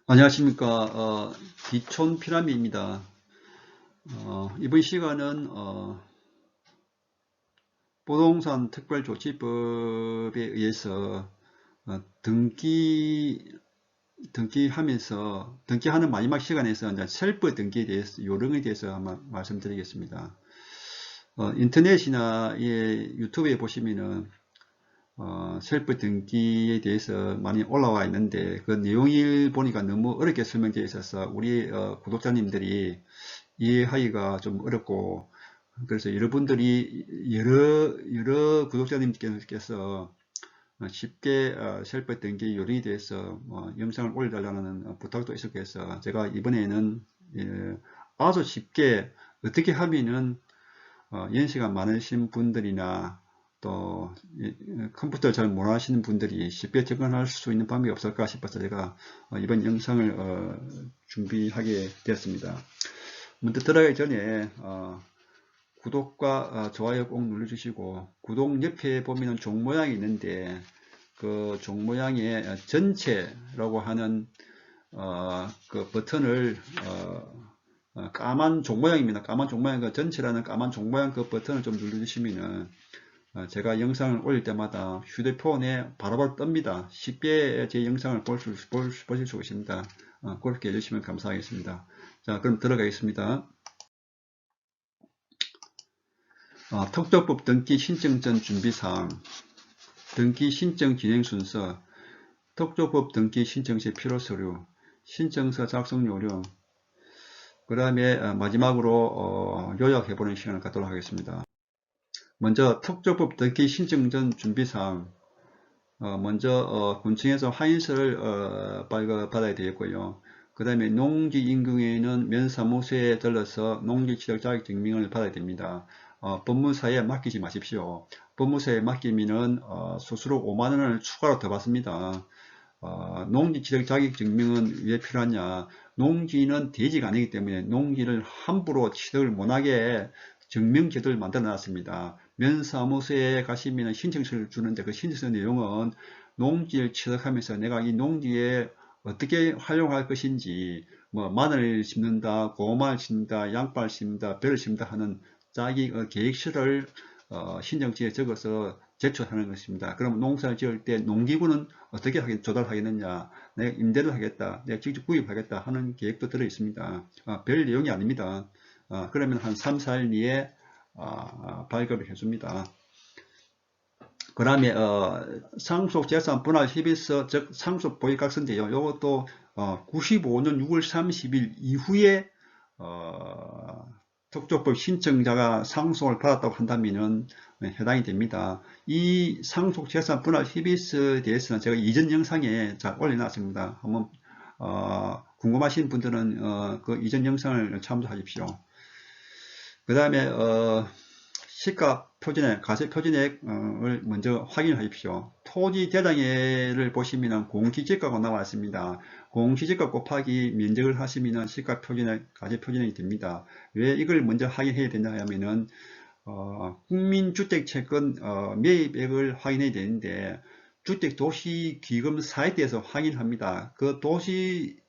안녕하십니까. 기촌 피라미입니다. 이번 시간은 부동산 특별조치법에 의해서 등기하는 마지막 시간에서 이제 셀프 등기에 대해서 요령에 대해서 한번 말씀드리겠습니다. 인터넷이나 유튜브에 보시면은 셀프 등기에 대해서 많이 올라와 있는데 그 내용을 보니까 너무 어렵게 설명되어 있어서 우리 구독자님들이 이해하기가 좀 어렵고, 그래서 여러분들이 여러 구독자님께서 쉽게 셀프 등기 요령에 대해서 영상을 올려달라는 부탁도 있었고 해서 제가 이번에는 아주 쉽게 어떻게 하면은 연세가 많으신 분들이나 또 컴퓨터를 잘 못하시는 분들이 쉽게 접근할 수 있는 방법이 없을까 싶어서 제가 이번 영상을 준비하게 되었습니다. 먼저 들어가기 전에 구독과 좋아요 꼭 눌러주시고, 구독 옆에 보면 종 모양이 있는데 그 종 모양의 전체라고 하는 그 버튼을 까만 종 모양입니다. 까만 종 모양, 그 전체라는 까만 종 모양 그 버튼을 좀 눌러주시면은 제가 영상을 올릴 때마다 휴대폰에 바로바로 뜹니다. 쉽게 제 영상을 보실 수 있습니다. 그렇게 해주시면 감사하겠습니다. 자, 그럼 들어가겠습니다. 특조법 등기 신청 전 준비사항, 등기 신청 진행 순서, 특조법 등기 신청 시 필요 서류, 신청서 작성 요령, 그 다음에 마지막으로 요약해보는 시간을 갖도록 하겠습니다. 먼저 특조법 등기 신청 전 준비사항, 먼저 군청에서 확인서를 발급받아야 되겠고요. 그 다음에 농지 인근에는 면사무소에 들러서 농지취득 자격증명을 받아야 됩니다. 법무사에 맡기지 마십시오. 법무사에 맡기면은 수수료 5만원을 추가로 더 받습니다. 농지취득 자격증명은 왜 필요하냐? 농지는 대지가 아니기 때문에 농지를 함부로 취득을 못하게 증명제도를 만들어 놨습니다. 면사무소에 가시면 신청서를 주는데 그 신청서 내용은 농지를 취득하면서 내가 이 농지에 어떻게 활용할 것인지, 뭐 마늘 심는다, 고구마를 심는다, 양파를 심는다, 벼를 심는다 하는 자기 계획서를 신청지에 적어서 제출하는 것입니다. 그럼 농사를 지을 때 농기구는 어떻게 조달하겠느냐, 내가 임대를 하겠다, 내가 직접 구입하겠다 하는 계획도 들어 있습니다. 별 내용이 아닙니다. 그러면 한 3, 4일 뒤에 발급을 해줍니다. 그 다음에 상속재산 분할 협의서, 즉 상속보유각서인데요. 이것도 95년 6월 30일 이후에 특조법 신청자가 상속을 받았다고 한다면 해당이 됩니다. 이 상속재산 분할 협의서에 대해서는 제가 이전 영상에 잘 올려놨습니다. 한번 궁금하신 분들은 그 이전 영상을 참조하십시오. 그 다음에 시가 표준액, 가세 표준액을 먼저 확인하십시오. 토지 대장해를 보시면 공시지가가 나와 있습니다. 공시지가 곱하기 면적을 하시면 시가 표준액, 가세 표준액이 됩니다. 왜 이걸 먼저 확인해야 되냐 하면은 국민주택채권 매입액을 확인해야 되는데 주택도시기금 사이트에서 확인합니다. 그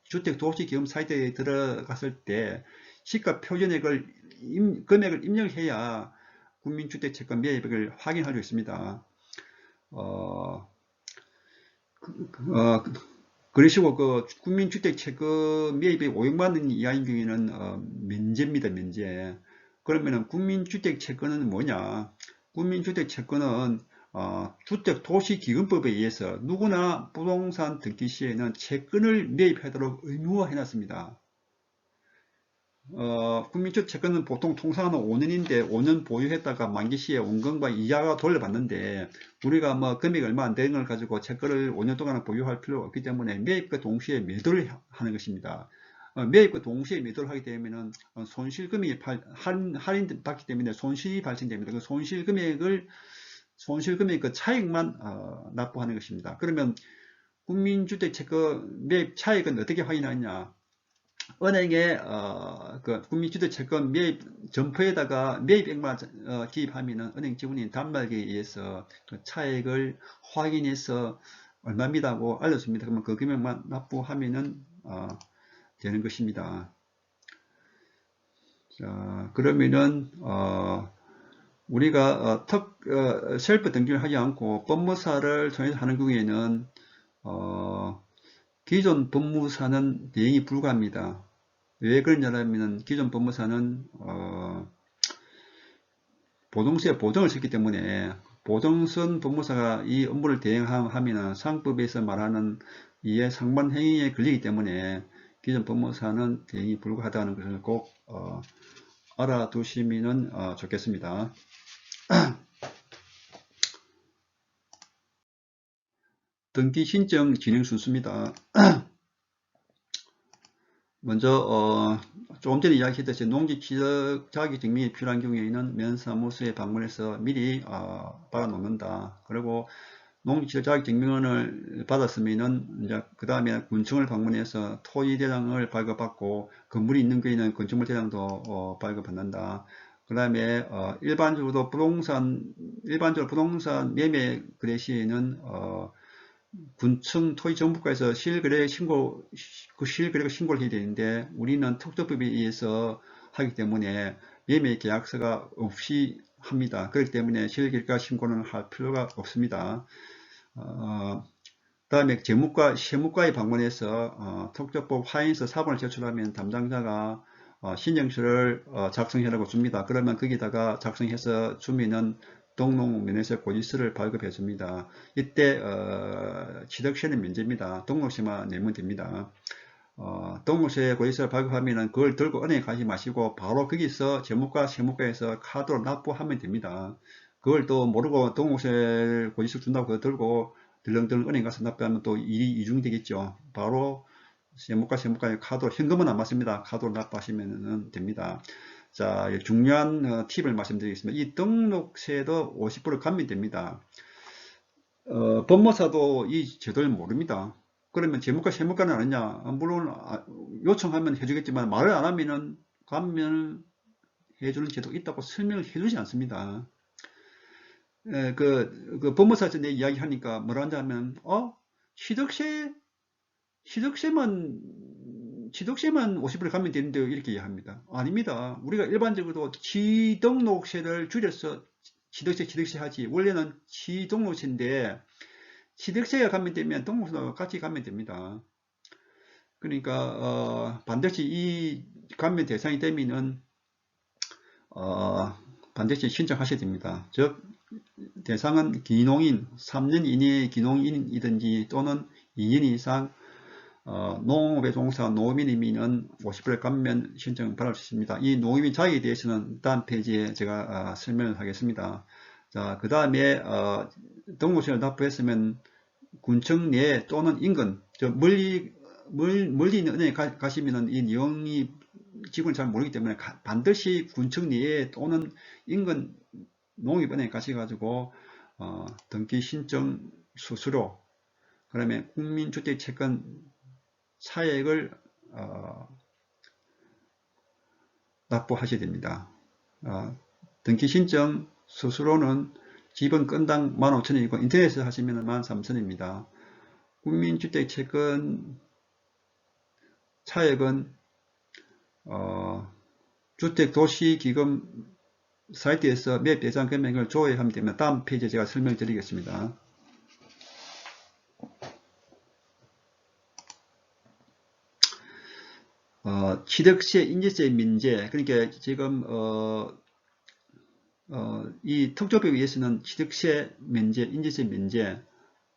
주택도시기금 사이트에 들어갔을 때 시가 표준액을 금액을 입력해야 국민주택채권 매입액을 확인할 수 있습니다. 그러시고 그 국민주택채권 매입액 500만원 이하인 경우에는 면제입니다. 면제. 그러면은 국민주택채권은 뭐냐? 국민주택채권은 주택도시기금법에 의해서 누구나 부동산 등기 시에는 채권을 매입하도록 의무화해 놨습니다. 국민주택채권은 보통 통상은 5년인데 5년 보유했다가 만기 시에 원금과 이자가 돌려받는데 우리가 뭐 금액이 얼마 안 되는 걸 가지고 채권을 5년 동안 보유할 필요가 없기 때문에 매입과 동시에 매도를 하는 것입니다. 매입과 동시에 매도를 하게 되면 손실금액이 할인 받기 때문에 손실이 발생됩니다. 그 손실금액 그 차익만 납부하는 것입니다. 그러면 국민주택채권 매입 차익은 어떻게 확인하느냐? 은행에 그 국민주택채권 매입 점포에다가 매입액만 기입하면은 은행 직원이 단말기에 의해서 그 차액을 확인해서 얼마입니다고 알려줍니다. 그러면 그 금액만 납부하면은 되는 것입니다. 자, 그러면은 우리가 셀프 등기를 하지 않고 법무사를 통해서 하는 경우에는 기존 법무사는 대행이 불가합니다. 왜 그러냐면 기존 법무사는 보증서에 보증을 썼기 때문에 보증선 법무사가 이 업무를 대행하면 상법에서 말하는 이해 상반 행위에 걸리기 때문에 기존 법무사는 대행이 불가하다는 것을 꼭 알아두시면 좋겠습니다. 등기 신청 진행 순서입니다. 먼저 조금 전에 이야기했듯이 농지 취득 자격 증명이 필요한 경우에는 면사무소에 방문해서 미리 받아놓는다. 그리고 농지 취득 자격 증명을 받았으면은 이제 그 다음에 군청을 방문해서 토지 대장을 발급받고 건물이 있는 경우에는 건축물 대장도 발급받는다. 그 다음에 일반적으로 부동산 매매 거래 시에는 군청 토지정보과에서 실거래가 신고를 해야 되는데 우리는 특조법에 의해서 하기 때문에 매매 계약서가 없이 합니다. 그렇기 때문에 실거래가 신고는 할 필요가 없습니다. 다음에 재무과, 세무과에 방문해서 특조법 하에서 사본을 제출하면 담당자가 신청서를 작성해라고 줍니다. 그러면 거기다가 작성해서 주면은 등록면에서 고지서를 발급해 줍니다. 이때 취득세는 면제입니다. 등록세만 내면 됩니다. 등록세 고지서를 발급하면 그걸 들고 은행에 가지 마시고 바로 거기서 재무과, 세무과에서 카드로 납부하면 됩니다. 그걸 또 모르고 등록세 고지서 준다고 그거 들고 들렁들렁 은행 가서 납부하면 또 일이 이중되겠죠. 바로 세무과에 카드로, 현금은 안 받습니다. 카드로 납부하시면 됩니다. 자, 중요한 팁을 말씀드리겠습니다. 이 등록세도 50% 감면됩니다. 법무사도 이 제도를 모릅니다. 그러면 재무과, 세무과는 아느냐? 물론 요청하면 해주겠지만 말을 안 하면은 감면을 해주는 제도가 있다고 설명을 해주지 않습니다. 그 법무사에서 내 이야기 하니까 뭐라 하냐면 취득세만 50% 가면 되는데요. 이렇게 이야기합니다. 아닙니다. 우리가 일반적으로 취등록세를 줄여서 취득세 하지. 원래는 취등록세인데 취득세가 감면되면 등록세도 같이 감면됩니다. 그러니까 반드시 이 감면 대상이 되면은 반드시 신청하셔야 됩니다. 즉 대상은 기농인, 3년 이내의 기농인이든지 또는 2년 이상 농업에 종사한 농민이면 50% 감면 신청 받을 수 있습니다. 이 농업인 자격에 대해서는 다음 페이지에 제가 설명을 하겠습니다. 자, 그 다음에 등록세를 납부했으면 군청 내 또는 인근, 멀리 있는 은행에 가시면은 이 내용이 지구는 잘 모르기 때문에 반드시 군청 내에 또는 인근 농협은행에 가셔가지고 등기 신청 수수료, 그다음에 국민주택채권 차액을 납부하셔야 됩니다. 등기 신청 수수료는 기본 건당 15,000원이고 인터넷에서 하시면 13,000원입니다. 국민주택채권 차액은 주택도시기금 사이트에서 매 배상 금액을 조회하면 됩니다. 다음 페이지에 제가 설명드리겠습니다. 취득세, 인지세 면제. 그러니까 지금 이 특조법에 의해서는 취득세 면제, 인지세 면제,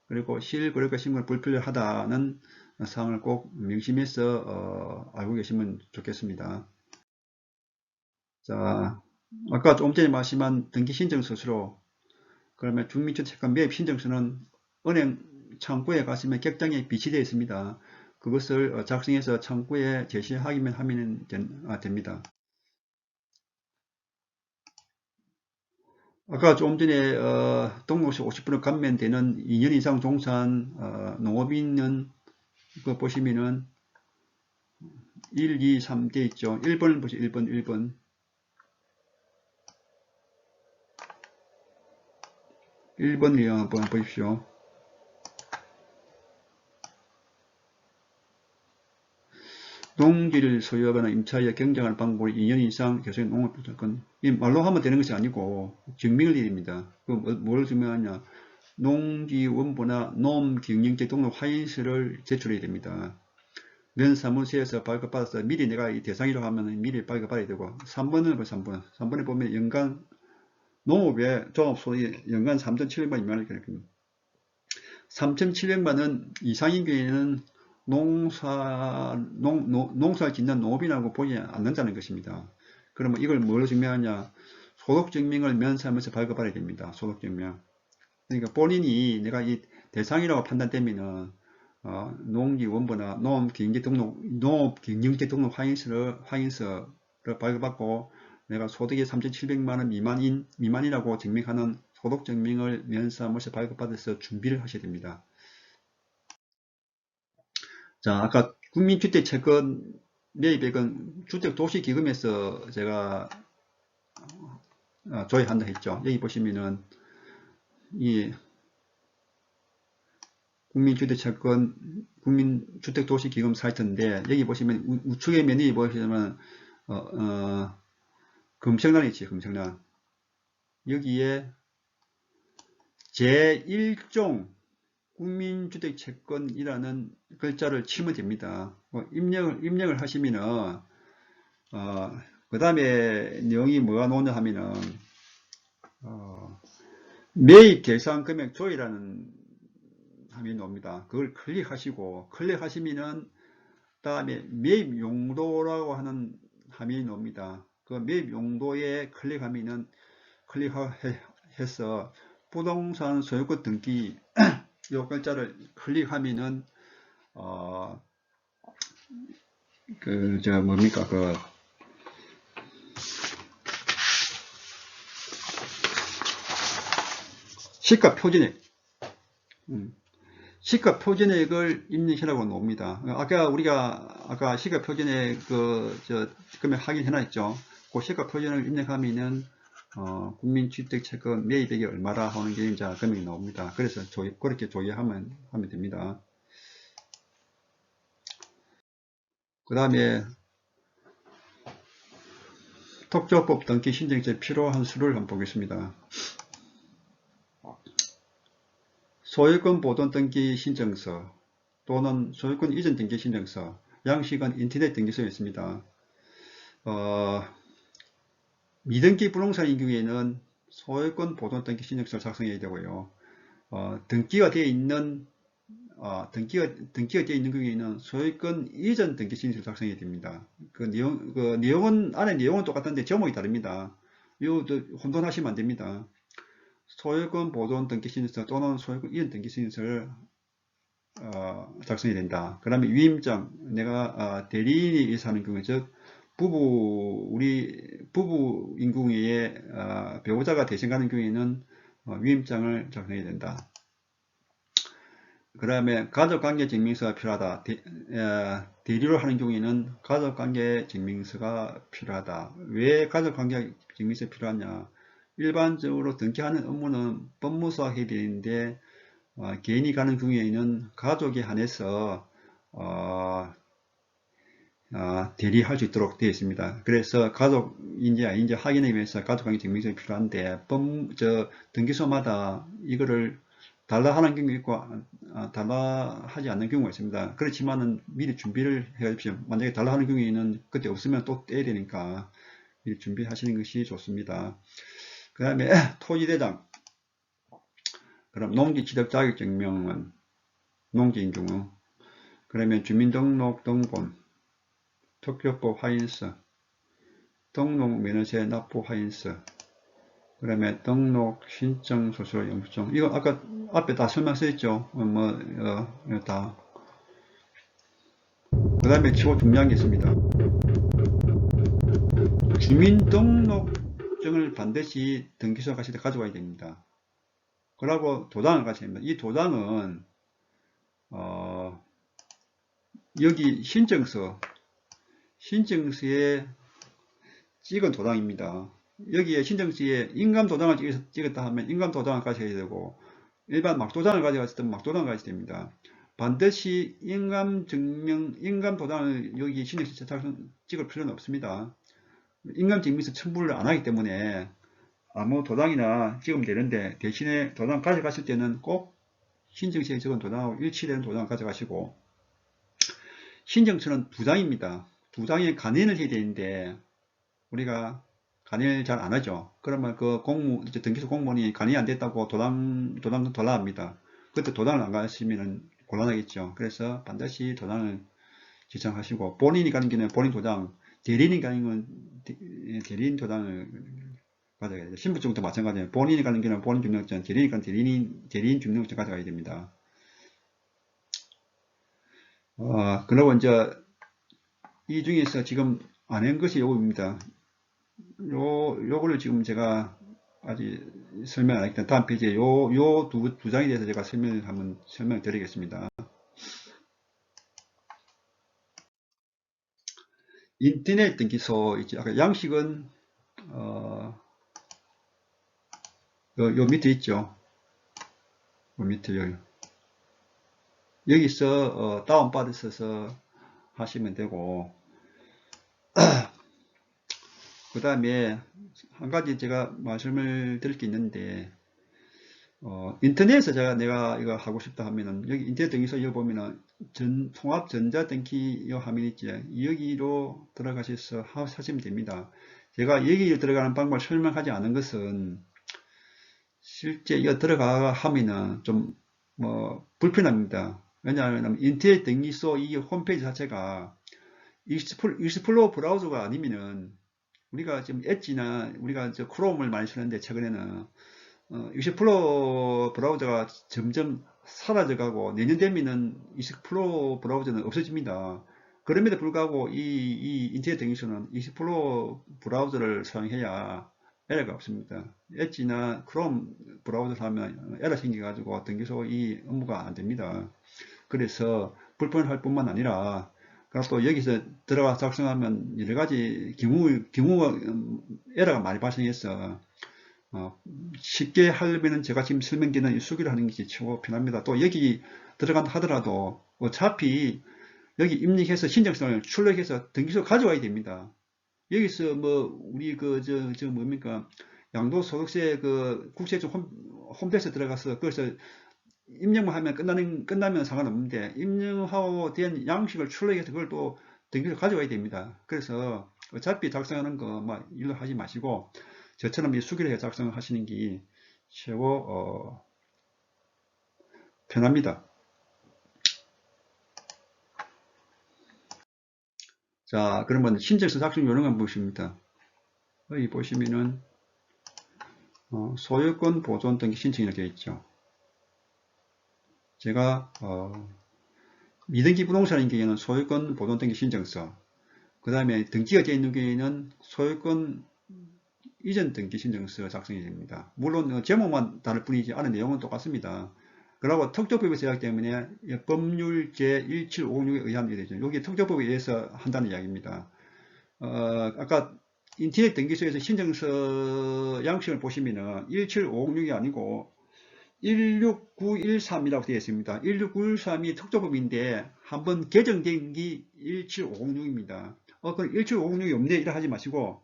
그리고 실거래가 신고가 불필요하다는 사항을 꼭 명심해서 알고 계시면 좋겠습니다. 자, 아까 조금 전에 말씀한 등기 신청 수수료, 그러면 주민주택권 매입 신청서는 은행 창구에 가시면 객장에 비치되어 있습니다. 그것을 작성해서 창구에 제시하기만 하면 됩니다. 아까 조금 전에 등록세 50% 감면되는 2년 이상 종사한 농업인은 그 보시면은 1, 2, 3 돼 있죠. 1번을 보시죠. 1번. 1번 내용 한번 보십시오. 농지를 소유하거나 임차하여 경작하는 방법으로 2년 이상 계속 농업조건, 이 말로 하면 되는 것이 아니고 증명을 드립니다. 뭘 증명하냐? 농지 원본이나 농업경영체 등록 확인서를 제출해야 됩니다. 면사무소에서 발급받아서 미리 내가 이 대상이라고 하면 미리 발급받아야 되고, 3번은 3번에 보면 연간 농업의 종합소득이 연간 3,700만 미만을 기록합니다. 3,700만원 이상인 경우에는 농사를 짓는 농업인이라고 보지 않는다는 것입니다. 그러면 이걸 뭘로 증명하냐? 소득증명을 면사무소에서 발급받아야 됩니다. 소득증명. 그러니까 본인이 내가 이 대상이라고 판단되면은 농지 원본이나 농업경영체 등록 확인서를 발급받고 내가 소득이 3,700만원 미만이라고 증명하는 소득증명을 면사무소에 발급받아서 준비를 하셔야 됩니다. 자, 아까 국민주택채권 매입액은 주택도시기금에서 제가 조회한다 했죠. 여기 보시면은 이 국민주택도시기금 사이트인데, 여기 보시면 우측에 메뉴에 보시면 검색란이 있지, 검색란. 여기에 제1종 국민주택채권이라는 글자를 치면 됩니다. 입력을 하시면은 그 다음에 내용이 뭐가 나오냐 하면은 매입 결산 금액 조회라는 화면이 나옵니다. 그걸 클릭하시면은 다음에 매입 용도라고 하는 화면이 나옵니다. 그 매입 용도에 클릭해서 부동산 소유권 등기 이 글자를 클릭하면은 시가 표준액 시가 표준액을 입력하라고 나옵니다. 아까 시가 표준액 금액 확인해놨죠. 그 시가 표준액을 입력하면은 국민주택채권 매입액이 얼마라 하는 게 이제 금액이 나옵니다. 그래서 그렇게 조회하면 됩니다. 그 다음에 특조법 등기 신청자에 필요한 수를 한번 보겠습니다. 소유권 보존 등기 신청서 또는 소유권 이전 등기 신청서, 양식은 인터넷 등기소에 있습니다. 미등기 부동산인 경우에는 소유권 보존 등기 신청서를 작성해야 되고요. 등기가 되어 있는 경우에는 소유권 이전 등기 신청서를 작성해야 됩니다. 안에 내용은 똑같은데 제목이 다릅니다. 이것도 혼돈하시면 안 됩니다. 소유권 보존 등기 신청서 또는 소유권 이전 등기 신청서를 작성해야 된다. 그 다음에 위임장, 내가 대리인이 의사하는 경우, 즉 우리 부부인 경우에 배우자가 대신 가는 경우에는 위임장을 작성해야 된다. 그 다음에 가족관계증명서가 필요하다. 대리로 하는 경우에는 가족관계증명서가 필요하다. 왜 가족관계증명서가 필요하냐? 일반적으로 등기하는 업무는 법무사가 해야 되는데 개인이 가는 경우에는 가족에 한해서 대리할 수 있도록 되어 있습니다. 그래서 가족인지 아닌지 확인하기 위해서 가족관계증명서가 필요한데 등기소마다 이거를 달라 하는 경우 있고 달라 하지 않는 경우가 있습니다. 그렇지만은 미리 준비를 해 주십시오. 만약에 달라 하는 경우에는 그때 없으면 또 떼야 되니까 미리 준비하시는 것이 좋습니다. 그 다음에 토지대장, 그럼 농지 취득 자격증명은 농지인 경우, 그러면 주민등록 등본, 특교법 확인서, 등록면허세 납부 확인서, 그다음에 등록 신청 소설 영수증. 이거 아까 앞에 다 설명 써있죠. 다. 그 다음에 치고 중요한 게 있습니다. 주민등록증을 반드시 등기소 가실 때 가져와야 됩니다. 그러고 도장을 가셔야 됩니다. 이 도장은 여기 신청서에 찍은 도장입니다. 여기에 신청서에 인감도장을 찍었다 하면 인감도장을 가셔야 되고, 일반 막도장을 가져갔을 때 막도장을 가셔야 됩니다. 반드시 인감 증명, 인감 도장을 여기 신청서 찍을 필요는 없습니다. 인감 증명서 첨부를 안 하기 때문에 아무 도장이나 찍으면 되는데, 대신에 도장 가져가실 때는 꼭 신청서에 적은 도장하고 일치되는 도장을 가져가시고, 신청서는 2장입니다. 2장에 간인을 해야 되는데 우리가 간인을 잘 안 하죠. 그러면 그 등기소 공무원이 간인이 안 됐다고 도장 돌라 합니다. 그때 도장을 안 가시면 곤란하겠죠. 그래서 반드시 도장을 지참하시고, 본인이 가는 길은 본인 도장, 대리인이 가는 건 대리인 도장을 가져가야 돼요. 신분증도 마찬가지예요. 본인이 가는 길은 본인 주민등록증, 대리인이 가는 대리인 주민등록증 가져가야 됩니다. 그리고 이제 이 중에서 지금 안 한 것이 요겁니다. 요거를 지금 제가 아직 설명 안 했기 다음 페이지에 요 두 장에 대해서 제가 설명을 드리겠습니다. 인터넷 등기소 있죠. 아까 양식은 요 밑에 있죠. 요 밑에 여기서 다운받으셔서 하시면 되고, 그 다음에 한 가지 제가 말씀을 드릴 게 있는데, 인터넷에서 내가 이거 하고 싶다 하면은, 여기 인터넷 등기소 여기 보면은 통합 전자등기 요 화면 있지. 여기로 들어가셔서 하시면 됩니다. 제가 여기 들어가는 방법을 설명하지 않은 것은 실제 이거 들어가 하면은 좀 불편합니다. 왜냐하면 인터넷 등기소 이 홈페이지 자체가 익스플로러 브라우저가 아니면은, 우리가 지금 엣지나 우리가 크롬을 많이 쓰는데 최근에는 익스플로러 브라우저가 점점 사라져가고 내년 되면은 익스플로러 브라우저는 없어집니다. 그럼에도 불구하고 이 인터넷 등기소는 익스플로러 브라우저를 사용해야 에러가 없습니다. 엣지나 크롬 브라우저를 하면 에러 생겨가지고 등기소 이 업무가 안 됩니다. 그래서 불편할 뿐만 아니라, 그리고 또 여기서 들어가 작성하면 여러 가지 경우가 에러가 많이 발생해서 쉽게 하려면 제가 지금 설명드리는 수기를 하는 것이 최고 편합니다. 또 여기 들어간다 하더라도 어차피 여기 입력해서 신청서를 출력해서 등기소 가져와야 됩니다. 여기서 우리 뭡니까, 양도소득세 국세청 홈페이지에 들어가서 그래서 입력만 하면 끝나면 상관없는데, 입력하고 된 양식을 출력해서 그걸 또 등기소 가져와야 됩니다. 그래서 어차피 작성하는 거 일로 하지 마시고 저처럼 이 수기를 해 작성을 하시는 게 최고 편합니다. 자, 그러면 신청서 작성 요령은 무엇입니까? 여기 보시면은 소유권 보존 등기 신청이라고 되어 있죠. 제가 미등기 부동산인 경우에는 소유권 보존 등기 신청서, 그 다음에 등기가 되어 있는 경우에는 소유권 이전 등기 신청서 작성이 됩니다. 물론 제목만 다를 뿐이지 안에 내용은 똑같습니다. 그리고 특조법에서 제약 때문에 법률 제1756에 의한 일이죠. 여기 특조법에 의해서 한다는 이야기입니다. 아까 인터넷 등기소에서 신청서 양식을 보시면은 17506이 아니고 16913이라고 되어 있습니다. 16913이 특조법인데 한번 개정된 게 17506입니다. 그럼 17506이 없네 이래 하지 마시고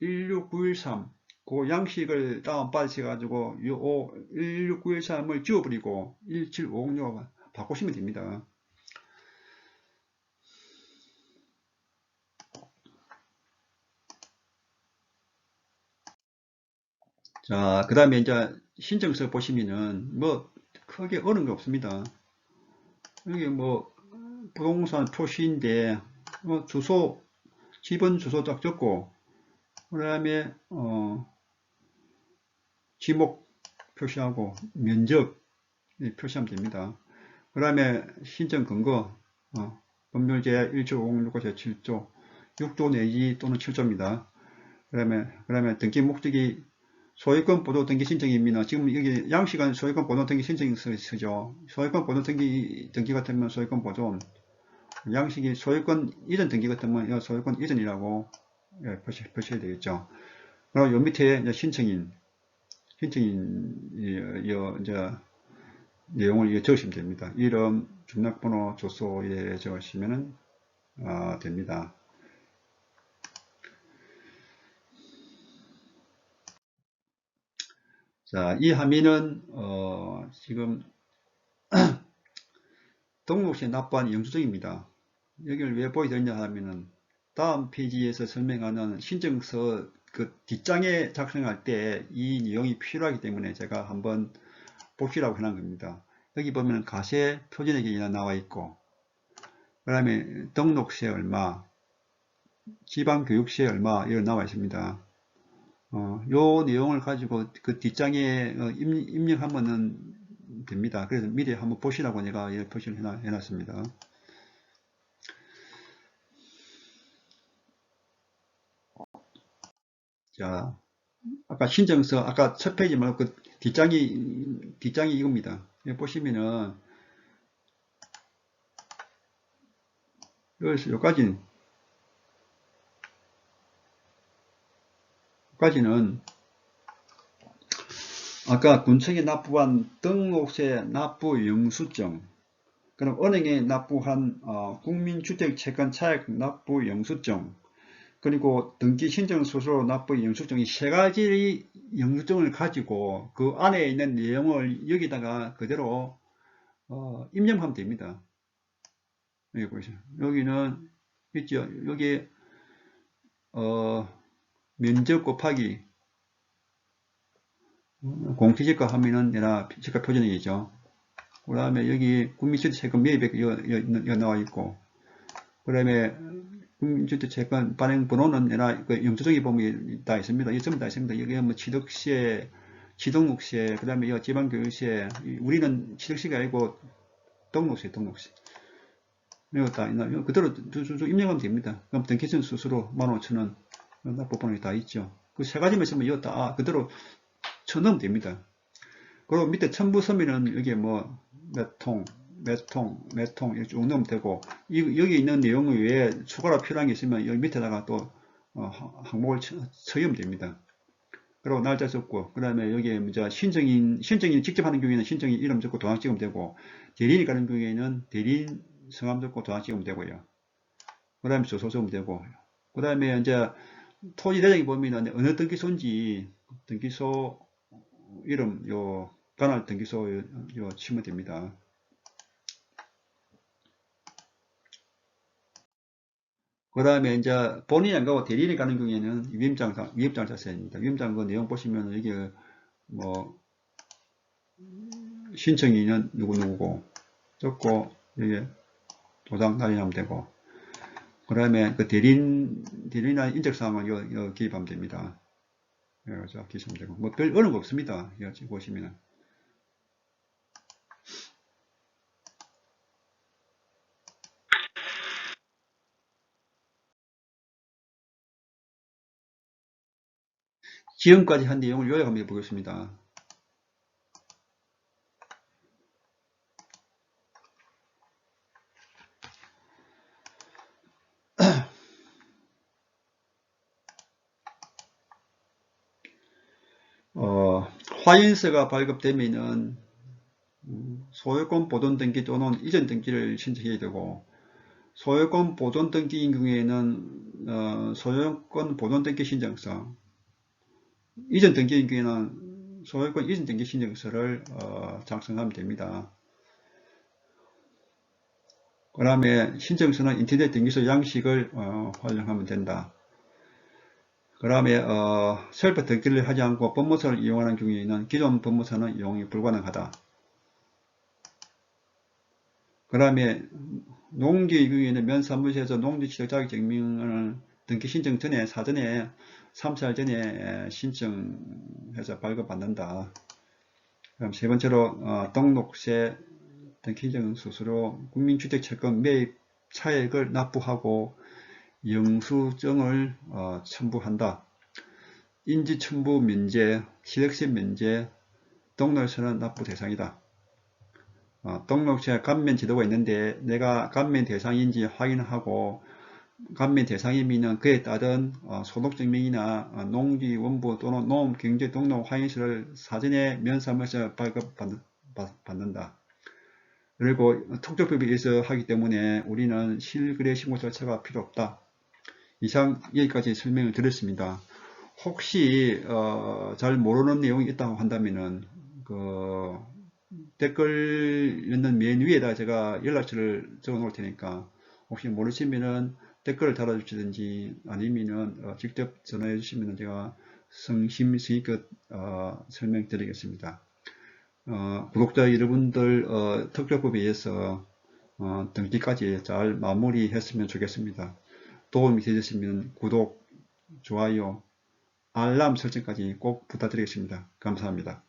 16913 그 양식을 다운받으셔가지고 16913을 지워버리고 17506로 바꾸시면 됩니다. 자, 그 다음에 이제 신청서 보시면은 크게 어려운 게 없습니다. 여기 부동산 표시인데 주소, 집은 주소 딱 적고, 그 다음에 지목 표시하고 면적 표시하면 됩니다. 그 다음에 신청 근거 법률 제1조 506호 제7조 6조 내지 또는 7조입니다. 그다음에 등기 목적이 소유권 보존 등기 신청입니다. 지금 여기 양식은 소유권 보존 등기 신청서죠. 소유권 보존 등기 같으면 소유권 보존, 양식이 소유권 이전 등기 같으면 소유권 이전이라고 표시해야 되겠죠. 그리고 요 밑에 이제 신청인 이제 내용을 적으시면 됩니다. 이름, 중락번호, 주소에 적으시면 됩니다. 자, 이 함의는 지금 등록시에 납부한 영수증입니다. 여기를 왜 보여드렸냐 하면은 다음 페이지에서 설명하는 신청서 그 뒷장에 작성할 때 이 내용이 필요하기 때문에 제가 한번 봅시라고 해놓은 겁니다. 여기 보면 가세 표준액이 나와 있고, 그 다음에 등록세 얼마, 지방교육세 얼마 이런 나와 있습니다. 요 내용을 가지고 그 뒷장에 입력하면은 됩니다. 그래서 미리 한번 보시라고 내가 표시를 해놨습니다. 자, 아까 신청서, 아까 첫 페이지 말고 그 뒷장이 이겁니다. 여기 보시면은, 여기까지는 아까 군청에 납부한 등록세 납부 영수증, 그럼 은행에 납부한 국민주택채권 차액 납부 영수증, 그리고 등기 신청 수수료 납부 영수증, 이 세 가지 영수증을 가지고 그 안에 있는 내용을 여기다가 그대로 입력하면 됩니다. 여기 보시죠. 여기는 있죠. 여기 면적 곱하기 공시지가 하면은 얘나 지가 표준액이죠. 그 다음에 여기 국민주택채권 매입액 이거 나와 있고, 그 다음에 국민주택채권 발행 번호는 얘나 그 영수증에 보면 다 있습니다. 이 전부 다 있습니다. 여기 뭐 취득세, 지등록세, 그 다음에 지방교육세, 우리는 취득세가 아니고 등록세. 이거 다 있나? 그대로 쭉 입력하면 됩니다. 그럼 등기증 수수료 15,000원 납부번호이 다 있죠. 그 세 가지만 있으면 이거 다 그대로 쳐넣으면 됩니다. 그리고 밑에 첨부 서면은 여기 뭐 몇 통 이렇게 쭉 넣으면 되고, 여기 있는 내용 외에 추가로 필요한 게 있으면 여기 밑에다가 또 항목을 쳐주면 됩니다. 그리고 날짜 적고, 그 다음에 여기에 이제 신청인 직접 하는 경우에는 신청인 이름 적고 도장 찍으면 되고, 대리인이 가는 경우에는 대리인 성함 적고 도장 찍으면 되고요. 그 다음에 주소 적으면 되고, 그 다음에 이제 토지 대장에 보면은 어느 등기소인지 등기소 이름 관할 등기소 치면 됩니다. 그 다음에 이제 본인이 안 가고 대리인이 가는 경우에는 위임장을 써야 됩니다. 위임장 그 내용 보시면 여기 뭐 신청인은 누구누구고 적고 여기 도장 날리면 되고, 그 다음에 그 대리인이나 인적사항을 기입하면 됩니다. 그래서 기입하면 되고, 뭐 별 어려운 거 없습니다. 여기 보시면은. 지금까지 한 내용을 요약 한번 해보겠습니다. 화인서가 발급되면은 소유권 보존 등기 또는 이전 등기를 신청해야 되고, 소유권 보존 등기인 경우에는 소유권 보존 등기 신청서, 이전 등기인 경우에는 소유권 이전 등기 신청서를 작성하면 됩니다. 그 다음에 신청서는 인터넷 등기소 양식을 활용하면 된다. 그 다음에 셀프 등기를 하지 않고 법무사를 이용하는 경우에는 기존 법무사는 이용이 불가능하다. 그 다음에 농지의 경우에는 면사무소에서 농지 취득 자격 증명을 등기 신청 전에 사전에 3살 전에 신청해서 발급받는다. 그럼 세 번째로 등록세, 등기인증 수수료, 국민주택채권 매입 차액을 납부하고 영수증을 첨부한다. 인지첨부 면제, 취득세 면제, 등록세는 납부 대상이다. 등록세 감면 지도가 있는데 내가 감면 대상인지 확인하고, 감면 대상이면 그에 따른 소득증명이나 농지 원부 또는 농업경제등록 확인서를 사전에 면사무소에서 받는다. 그리고 특조법에 의해서 하기 때문에 우리는 실거래 신고 절차가 필요 없다. 이상 여기까지 설명을 드렸습니다. 혹시 잘 모르는 내용이 있다고 한다면은 그 댓글 있는 맨 위에다 제가 연락처를 적어 놓을 테니까 혹시 모르시면은 댓글을 달아주시든지 아니면은 직접 전화해 주시면 제가 성심성의껏 설명드리겠습니다. 구독자 여러분들 특조법에 의해서 등기까지 잘 마무리했으면 좋겠습니다. 도움이 되셨으면 구독, 좋아요, 알람 설정까지 꼭 부탁드리겠습니다. 감사합니다.